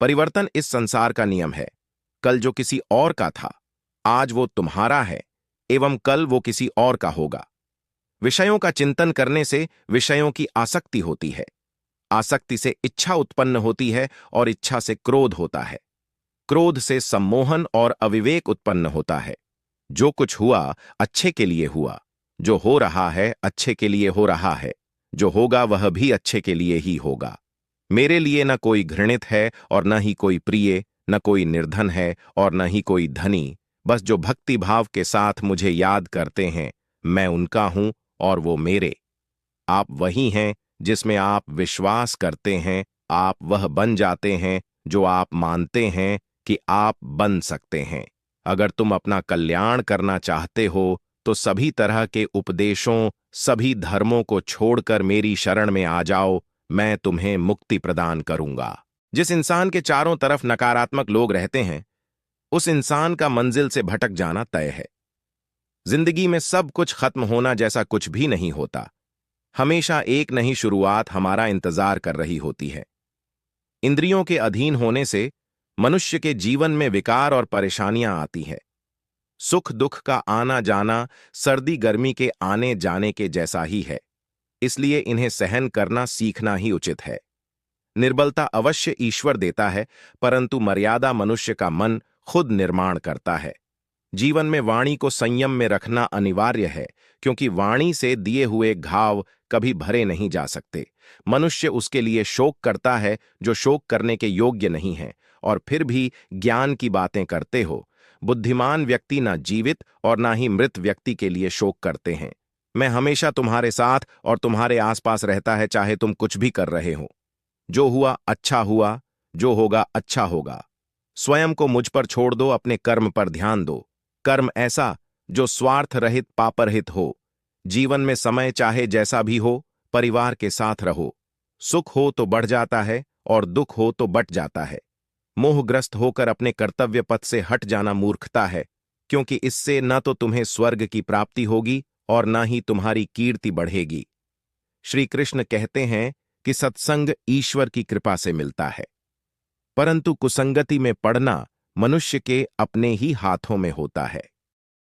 परिवर्तन इस संसार का नियम है। कल जो किसी और का था, आज वो तुम्हारा है एवं कल वो किसी और का होगा। विषयों का चिंतन करने से विषयों की आसक्ति होती है। आसक्ति से इच्छा उत्पन्न होती है और इच्छा से क्रोध होता है। क्रोध से सम्मोहन और अविवेक उत्पन्न होता है। जो कुछ हुआ अच्छे के लिए हुआ, जो हो रहा है अच्छे के लिए हो रहा है, जो होगा वह भी अच्छे के लिए ही होगा। मेरे लिए न कोई घृणित है और न ही कोई प्रिय, न कोई निर्धन है और न ही कोई धनी। बस जो भक्ति भाव के साथ मुझे याद करते हैं, मैं उनका हूं और वो मेरे। आप वही हैं जिसमें आप विश्वास करते हैं। आप वह बन जाते हैं जो आप मानते हैं कि आप बन सकते हैं। अगर तुम अपना कल्याण करना चाहते हो तो सभी तरह के उपदेशों, सभी धर्मों को छोड़कर मेरी शरण में आ जाओ। मैं तुम्हें मुक्ति प्रदान करूंगा। जिस इंसान के चारों तरफ नकारात्मक लोग रहते हैं, उस इंसान का मंजिल से भटक जाना तय है। जिंदगी में सब कुछ खत्म होना जैसा कुछ भी नहीं होता। हमेशा एक नई शुरुआत हमारा इंतजार कर रही होती है। इंद्रियों के अधीन होने से मनुष्य के जीवन में विकार और परेशानियां आती है। सुख दुख का आना जाना सर्दी गर्मी के आने जाने के जैसा ही है, इसलिए इन्हें सहन करना सीखना ही उचित है। निर्बलता अवश्य ईश्वर देता है, परंतु मर्यादा मनुष्य का मन खुद निर्माण करता है। जीवन में वाणी को संयम में रखना अनिवार्य है, क्योंकि वाणी से दिए हुए घाव कभी भरे नहीं जा सकते। मनुष्य उसके लिए शोक करता है जो शोक करने के योग्य नहीं है, और फिर भी ज्ञान की बातें करते हो। बुद्धिमान व्यक्ति ना जीवित और ना ही मृत व्यक्ति के लिए शोक करते हैं। मैं हमेशा तुम्हारे साथ और तुम्हारे आसपास रहता है, चाहे तुम कुछ भी कर रहे हो। जो हुआ अच्छा हुआ, जो होगा अच्छा होगा। स्वयं को मुझ पर छोड़ दो, अपने कर्म पर ध्यान दो। कर्म ऐसा जो स्वार्थ रहित पापरहित हो। जीवन में समय चाहे जैसा भी हो, परिवार के साथ रहो। सुख हो तो बढ़ जाता है और दुख हो तो बट जाता है। मोहग्रस्त होकर अपने कर्तव्य पथ से हट जाना मूर्खता है, क्योंकि इससे न तो तुम्हें स्वर्ग की प्राप्ति होगी और न ही तुम्हारी कीर्ति बढ़ेगी। श्री कृष्ण कहते हैं कि सत्संग ईश्वर की कृपा से मिलता है, परंतु कुसंगति में पड़ना मनुष्य के अपने ही हाथों में होता है।